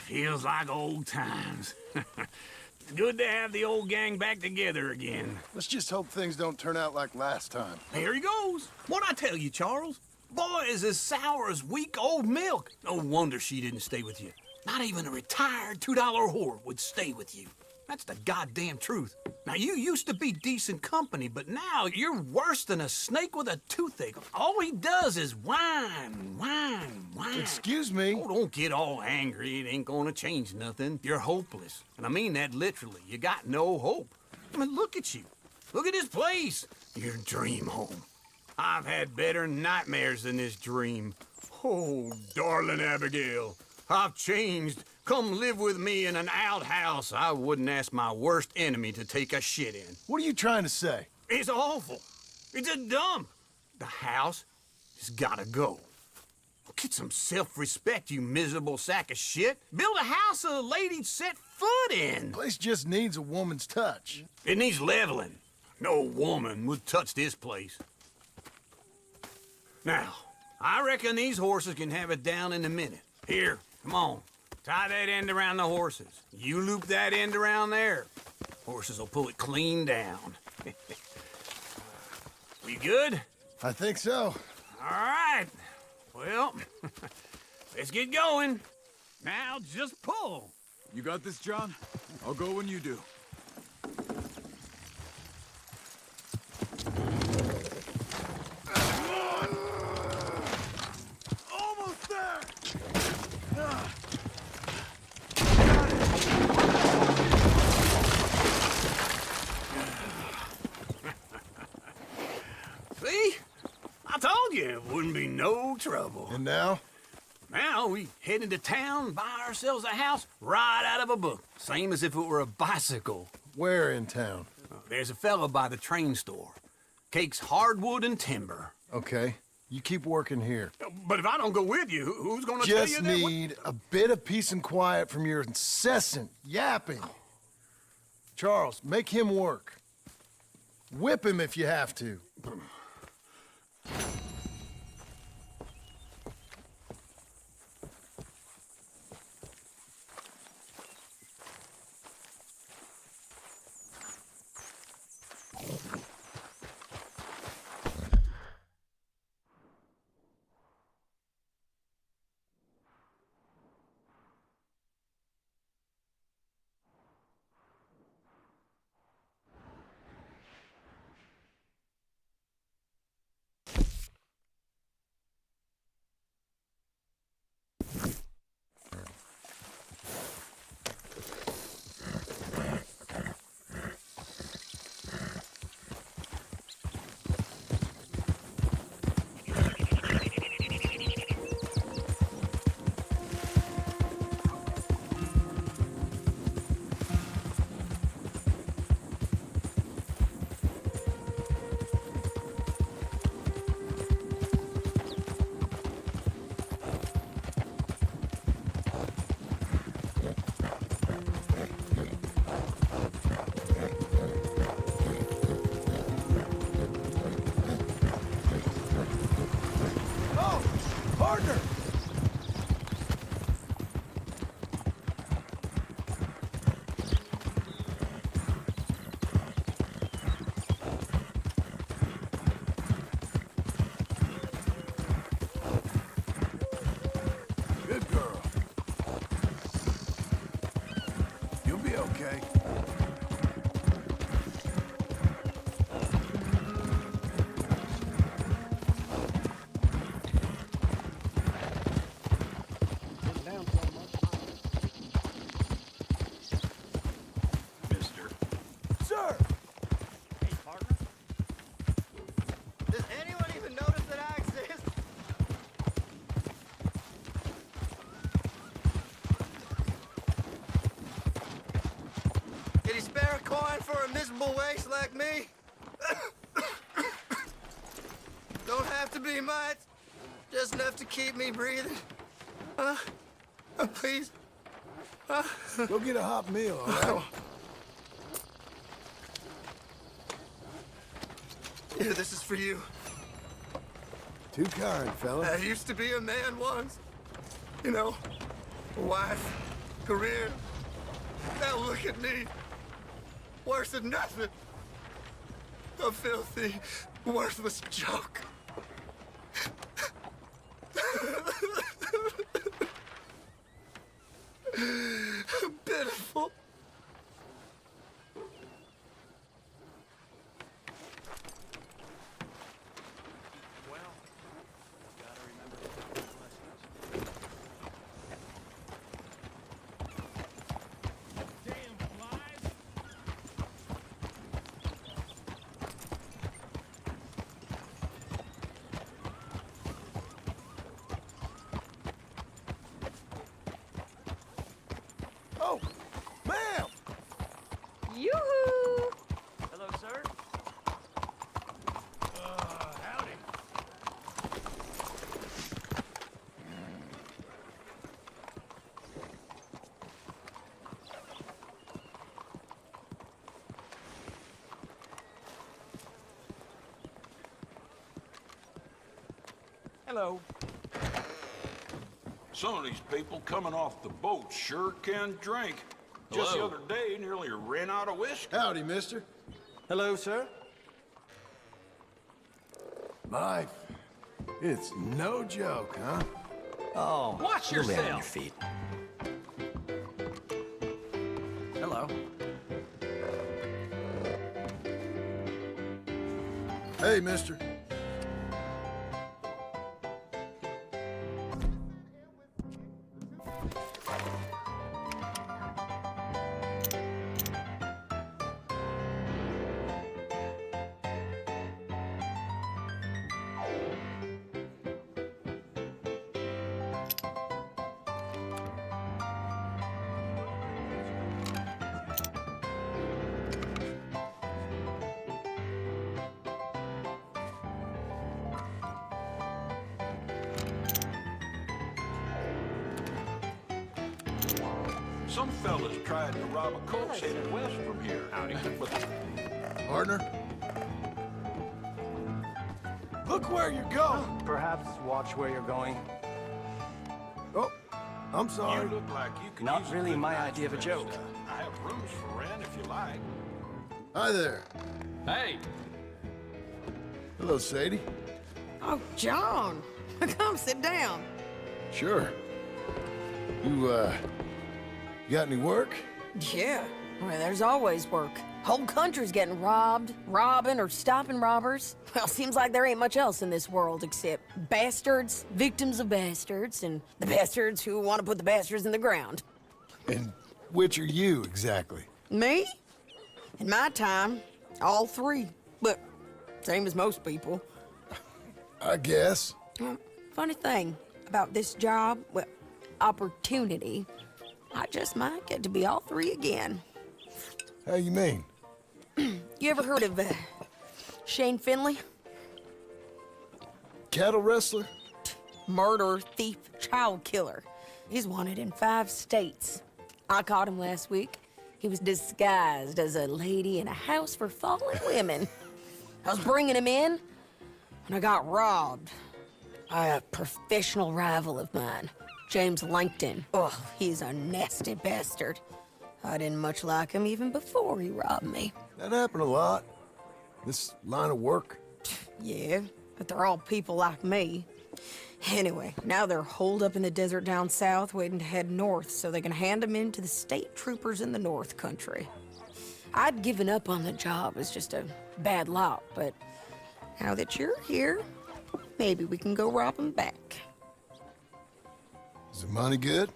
Feels like old times. Good to have the old gang back together again. Let's just hope things don't turn out like last time. Here he goes. What'd I tell you, Charles? Boy is as sour as week-old milk. No wonder she didn't stay with you. Not even a retired $2 whore would stay with you. That's the goddamn truth. Now, you used to be decent company, but now you're worse than a snake with a toothache. All he does is whine, whine, whine. Excuse me? Oh, don't get all angry. It ain't gonna change nothing. You're hopeless. And I mean that literally. You got no hope. I mean, look at you. Look at this place. Your dream home. I've had better nightmares than this dream. Oh, darling Abigail, I've changed. Come live with me in an outhouse I wouldn't ask my worst enemy to take a shit in. What are you trying to say? It's awful. It's a dump. The house has gotta go. Get some self-respect, you miserable sack of shit. Build a house a lady'd set foot in. Place just needs a woman's touch. It needs leveling. No woman would touch this place. Now, I reckon these horses can have it down in a minute. Here, come on. Tie that end around the horses. You loop that end around there. Horses will pull it clean down. We good? I think so. All right. Well, let's get going. Now just pull. You got this, John? I'll go when you do. Almost there! See? I told you it wouldn't be no trouble. And now? Now we head into town, buy ourselves a house right out of a book. Same as if it were a bicycle. Where in town? There's a fella by the train store. Cakes hardwood and timber. Okay. You keep working here. But if I don't go with you, who's gonna tell you Just that? need a bit of peace and quiet from your incessant yapping. Charles, make him work. Whip him if you have to. Oh, partner! Good girl. You'll be okay. Mister. Sir! Hey, partner. Does anyone even notice that I exist? Can you spare a coin for a miserable waste like me? Don't have to be much. Just enough to keep me breathing. Please. Go get a hot meal, all right? Here, this is for you. Too kind, fella. I used to be a man once. You know, a wife, career. Now look at me. Worse than nothing. A filthy, worthless joke. Pitiful. Oh, ma'am! Yoo-hoo! Hello, sir. Howdy. Hello. Some of these people coming off the boat sure can drink. Just the Hello. other day, nearly ran out of whiskey. Howdy, mister. Hello, sir. Life, it's no joke, huh? Oh, Watch you'll land on your yourself. feet. Hello. Hey, mister. Some fellas tried to rob a coach headed west from here. But Partner? Look where you're going! Perhaps watch where you're going. Oh, I'm sorry. you look like you could Not use really good my night's idea of a rest. joke. I have rooms for rent if you like. Hi there. Hey, Hello, Sadie. Oh, John. Come sit down. Sure. You got any work? Yeah. Well, there's always work. Whole country's getting robbed, robbing, or stopping robbers. Well, seems like there ain't much else in this world except bastards, victims of bastards, and the bastards who want to put the bastards in the ground. And which are you, exactly? Me? In my time, all three. But same as most people. I guess. Funny thing about this job, well, opportunity, I just might get to be all three again. How you mean? You ever heard of Shane Finley? Cattle wrestler? Murderer, thief, child killer. He's wanted in 5 states. I caught him last week. He was disguised as a lady in a house for fallen women. I was bringing him in, and I got robbed by a professional rival of mine, James Langton. Oh, he's a nasty bastard. I didn't much like him even before he robbed me. That happened a lot. This line of work. Yeah, but they're all people like me. Anyway, now they're holed up in the desert down south, waiting to head north so they can hand them in to the state troopers in the north country. I'd given up on the job as just a bad lot, but now that you're here, maybe we can go rob them back. Is the money good?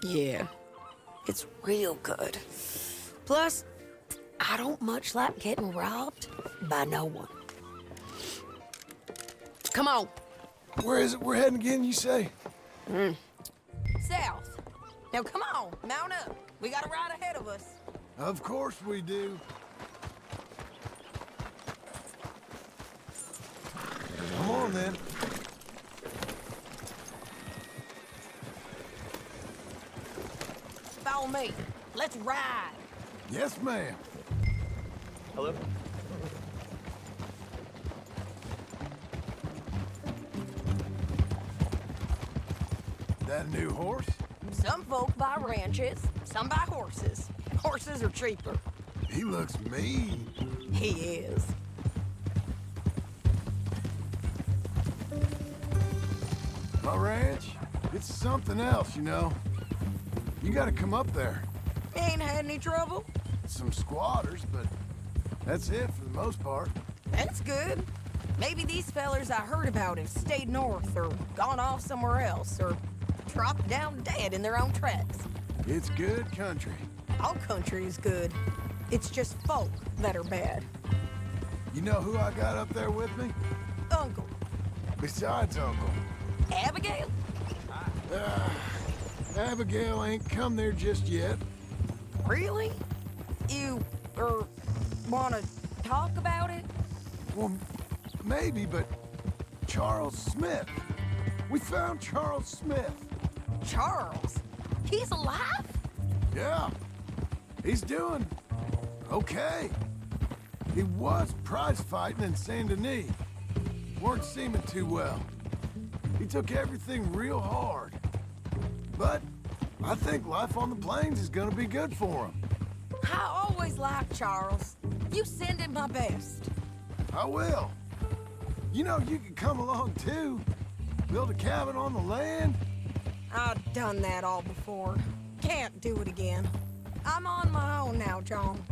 Yeah, it's real good. Plus, I don't much like getting robbed by no one. Come on. Where is it we're heading again, you say? South. Now come on, mount up. We got a ride ahead of us. Of course we do. Come on, then. Follow me. Let's ride. Yes, ma'am. Hello? That a new horse? Some folk buy ranches, some buy horses. Horses are cheaper. He looks mean. He is. My ranch, it's something else, you know. You gotta come up there. Ain't had any trouble? Some squatters, but that's it for the most part. That's good. Maybe these fellers I heard about have stayed north or gone off somewhere else or dropped down dead in their own tracks. It's good country. All country is good. It's just folk that are bad. You know who I got up there with me? Uncle, Besides Uncle. Abigail? Abigail ain't come there just yet. Really? You, wanna talk about it? Well, maybe, but Charles Smith. We found Charles Smith. Charles? He's alive? Yeah. He's doing okay. He was prize fighting in Saint Denis. Weren't seeming too well. He took everything real hard. But I think life on the plains is gonna be good for him. I always liked Charles. You send him my best. I will. You know, you can come along too. Build a cabin on the land. I've done that all before. Can't do it again. I'm on my own now, John.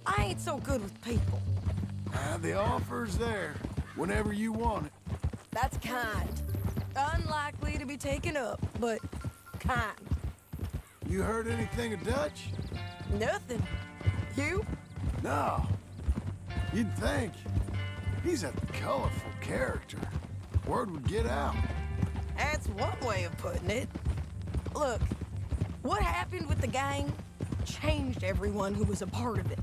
I ain't so good with people. The offer's there whenever you want it. That's kind. Unlikely to be taken up, but kind. You heard anything of Dutch? Nothing. You? No. You'd think. He's a colorful character. Word would get out. That's one way of putting it. Look, what happened with the gang changed everyone who was a part of it.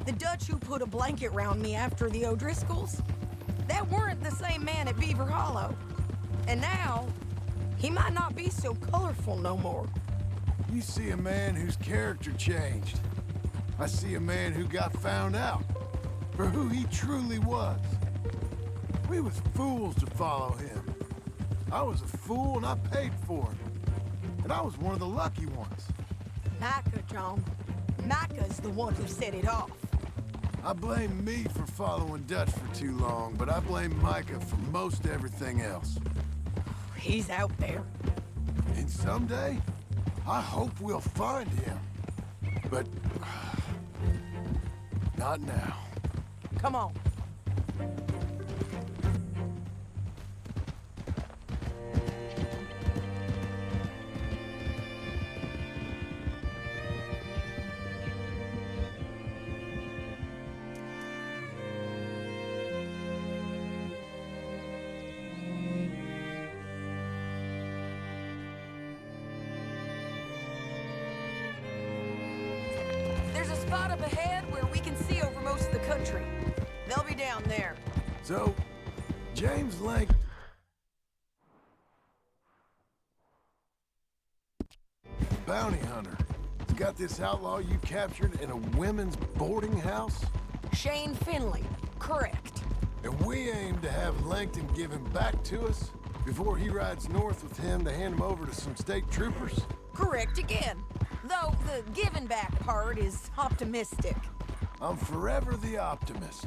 The Dutch who put a blanket round me after the O'Driscolls, that weren't the same man at Beaver Hollow. And now, he might not be so colorful no more. You see a man whose character changed. I see a man who got found out for who he truly was. We was fools to follow him. I was a fool and I paid for it. And I was one of the lucky ones. Micah, John. Micah's the one who set it off. I blame me for following Dutch for too long, but I blame Micah for most everything else. He's out there. And someday, I hope we'll find him. But not now. Come on. There's a spot up ahead where we can see over most of the country. They'll be down there. So, James Lake... bounty hunter. He's got this outlaw you captured in a women's boarding house? Shane Finley. Correct. And we aim to have Langton give him back to us before he rides north with him to hand him over to some state troopers? Correct again. Though the giving back part is optimistic. I'm forever the optimist.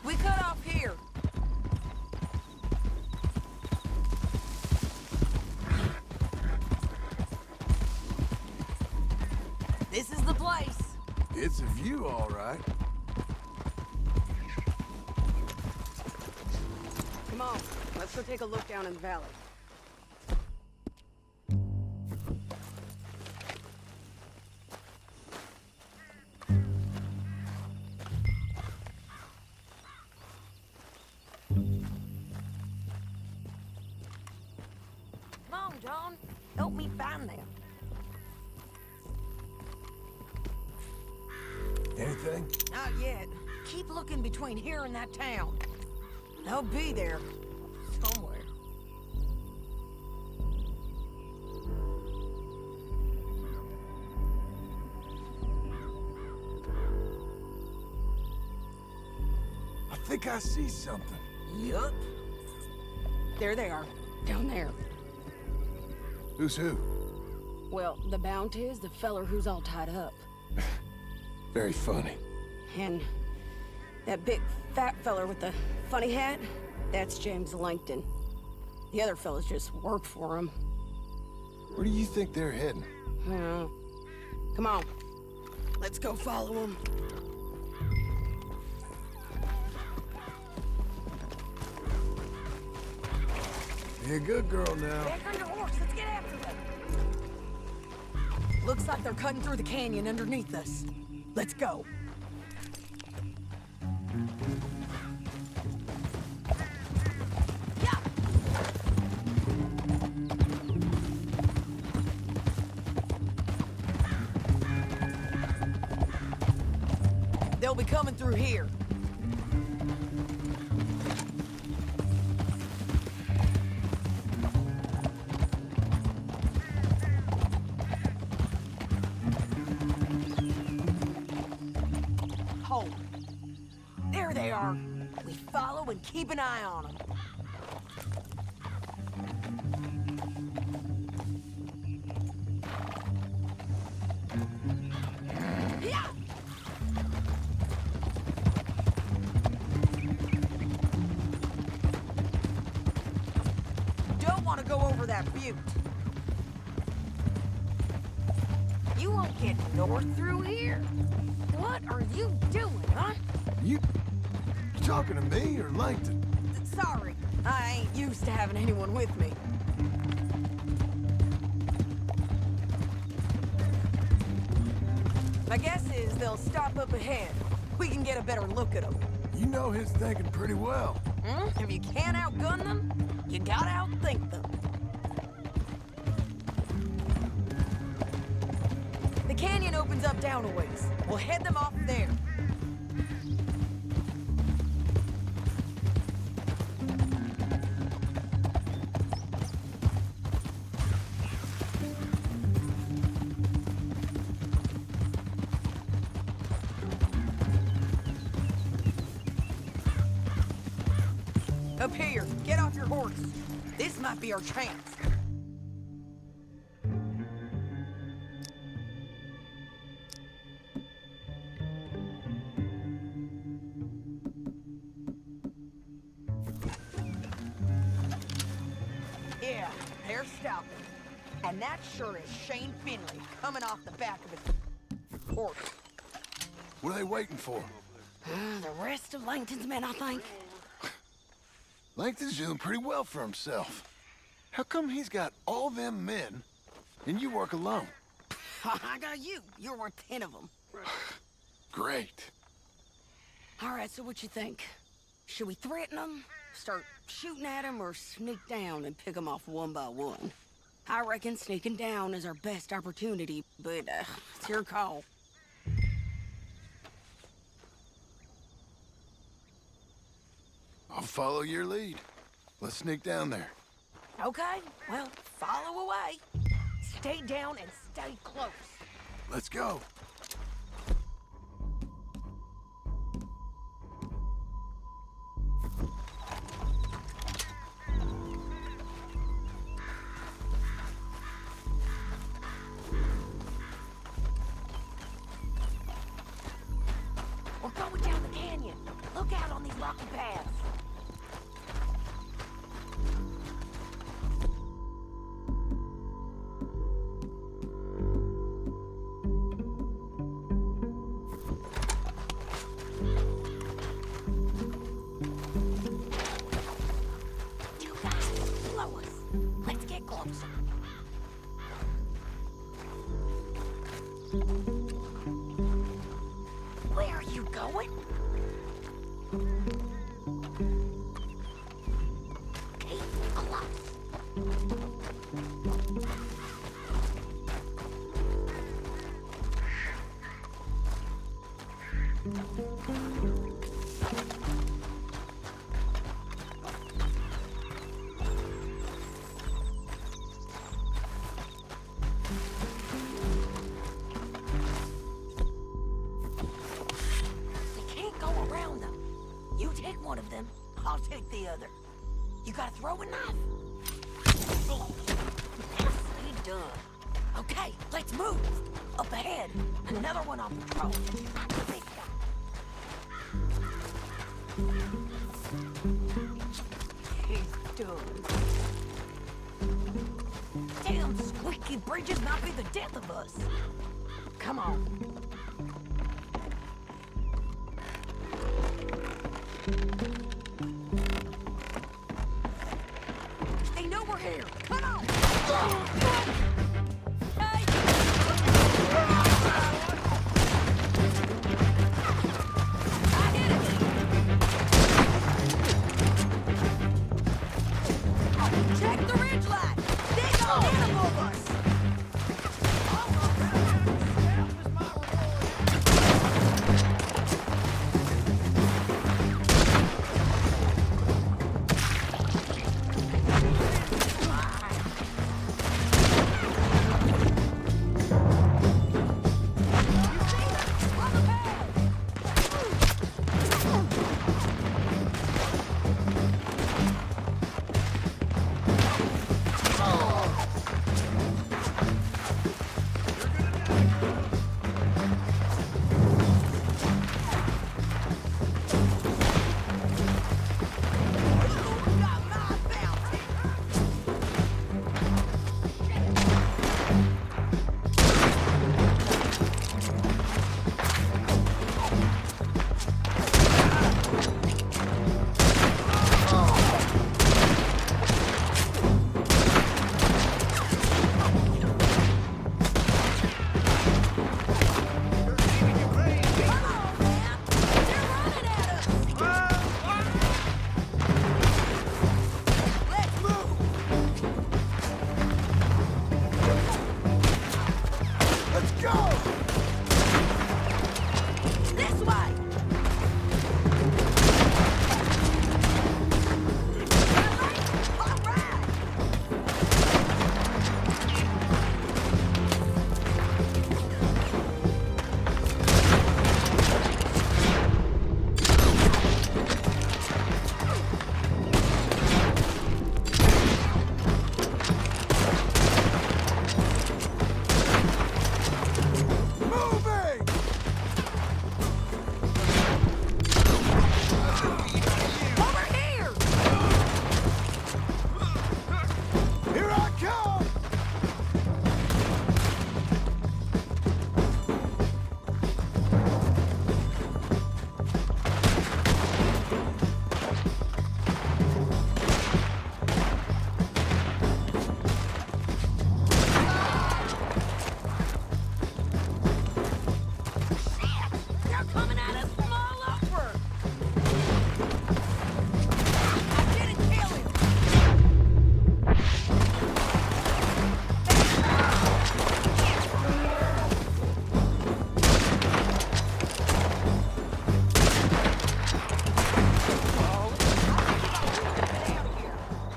We cut off here. This is the place. It's a view, all right. Come on, let's go take a look down in the valley. Come on, John. Help me find them. Anything? Not yet. Keep looking between here and that town. They'll be there. Somewhere. think I see something. Yup. There they are, down there. Who's who? Well, the Bounty is the feller who's all tied up. Very funny. And that big fat feller with the funny hat, that's James Langton. The other fellas just work for him. Where do you think they're heading? Come on. Let's go follow him. Be a good girl now. Back on your horse. Let's get after them. Looks like they're cutting through the canyon underneath us. Let's go. Yeah. They'll be coming through here. Hold. There they are. We follow and keep an eye on them. Yeah. Don't want to go over that butte. You won't get north through here. What are you doing, huh? You talking to me or Langton? Sorry, I ain't used to having anyone with me. My guess is they'll stop up ahead. We can get a better look at them. You know his thinking pretty well. If you can't outgun them, you gotta outthink them. The canyon opens up down a ways. We'll head them off there. Up here, get off your horse. This might be our chance. Yeah, they're stopping. And that sure is Shane Finley coming off the back of his horse. What are they waiting for? The rest of Langton's men, I think. Langton's doing pretty well for himself. How come he's got all them men and you work alone? I got you. You're worth 10 of them. Great. All right, so what you think? Should we threaten them, start shooting at them, or sneak down and pick them off one by one? I reckon sneaking down is our best opportunity, but it's your call. I'll follow your lead. Let's sneak down there. Okay, well, follow away. Stay down and stay close. Let's go. We're going down the canyon. Look out on these rocky paths. Too fast. Slow us. Let's get closer. Where are you going? Keep close. We can't go around them. You take one the other. You got a throwing knife? Nicely done. Okay, let's move. Up ahead, another one on patrol. Big guy. He's done. Damn squeaky bridges might be the death of us. Come on. They know we're here. Come on. Hey. I hit it. Check the ridgeline. They go in above us.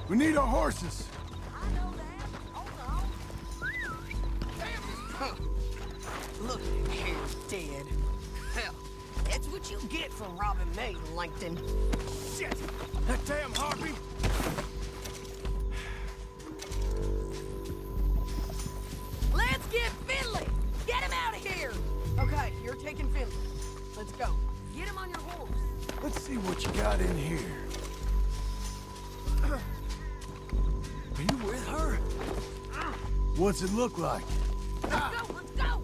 We need our horses. I know that. Hold on. Look here, dead. Hell, that's what you get for robbing me, Langton. Shit! That damn harpy! Let's get Finley! Get him out of here! Okay, you're taking Finley. Let's go. Get him on your horse. Let's see what you got in here. Are you with her? What's it look like? Let's go, let's go!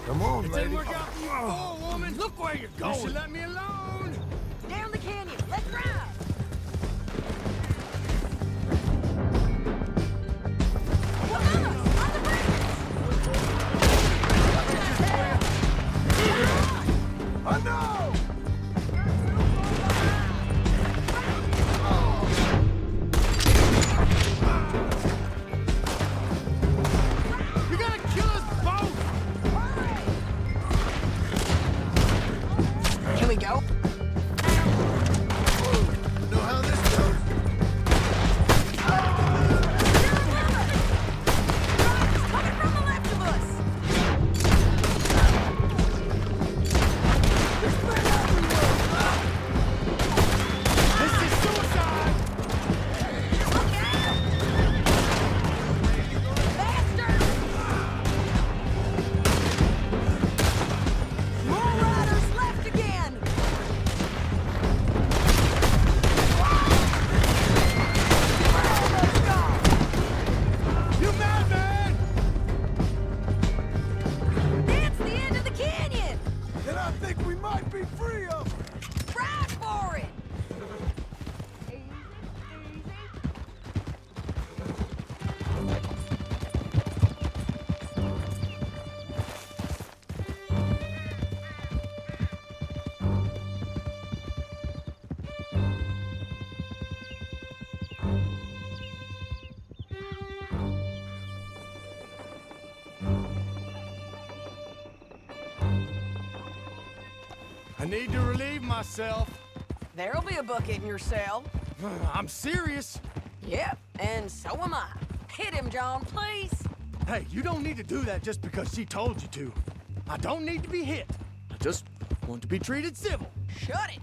Come on, lady. Didn't work out for you before, woman. Look where you're going. You should let me alone. Down the canyon, let's ride! I know! You're gonna kill us both. Can we go? I need to relieve myself. There'll be a bucket in your cell. I'm serious. Yep, and so am I. Hit him, John, please. Hey, you don't need to do that just because she told you to. I don't need to be hit. I just want to be treated civil. Shut it!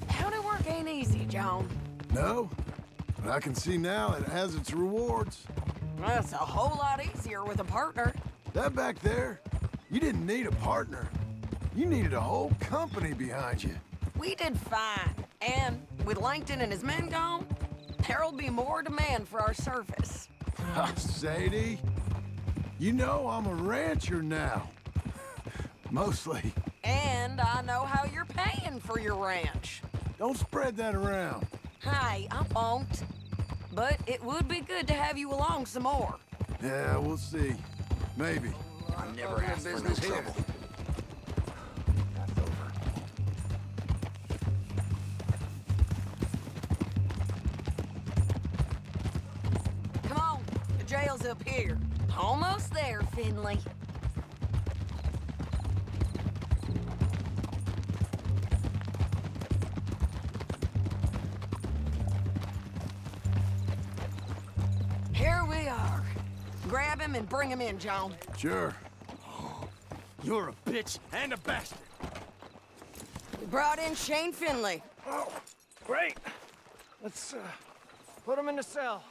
Howdy work ain't easy, John. No, but I can see now it has its rewards. That's a whole lot easier with a partner. That back there, you didn't need a partner. You needed a whole company behind you. We did fine. And with Langton and his men gone, there'll be more demand for our service. Sadie, you know I'm a rancher now. Mostly. And I know how you're paying for your ranch. Don't spread that around. Hi, I won't. But it would be good to have you along some more. Yeah, we'll see. Maybe. I never asked for no trouble. Come on, the jail's up here. Almost there, Finley. Here we are. Grab him and bring him in, John. Sure. You're a bitch and a bastard. We brought in Shane Finley. Oh, great. Let's put him in the cell.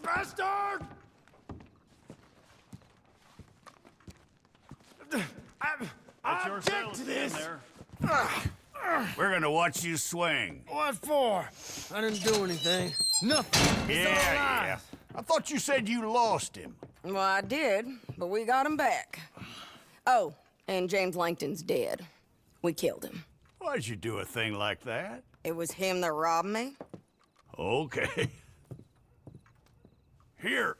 Bastard! I object to this! We're gonna watch you swing. What for? I didn't do anything. Nothing. Yeah. I thought you said you lost him. Well, I did, but we got him back. Oh, and James Langton's dead. We killed him. Why'd you do a thing like that? It was him that robbed me. Okay. Here.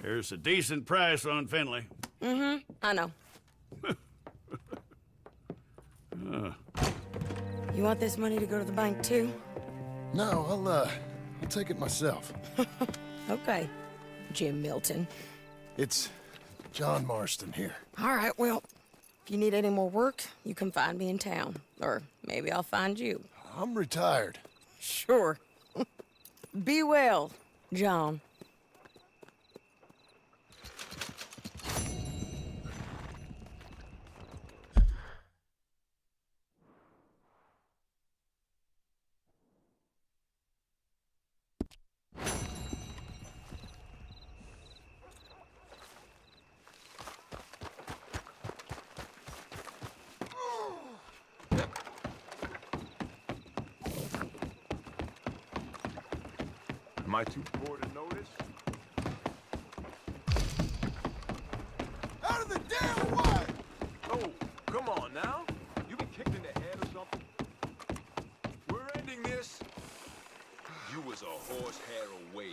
Here's a decent price on Finley. I know. You want this money to go to the bank, too? No, I'll take it myself. Okay, Jim Milton. It's John Marston here. All right, well, if you need any more work, you can find me in town. Or maybe I'll find you. I'm retired. Sure. Be well, John. Am I too poor to notice? Out of the damn way! Oh, come on now. You been kicked in the head or something? We're ending this. You was a horsehair away.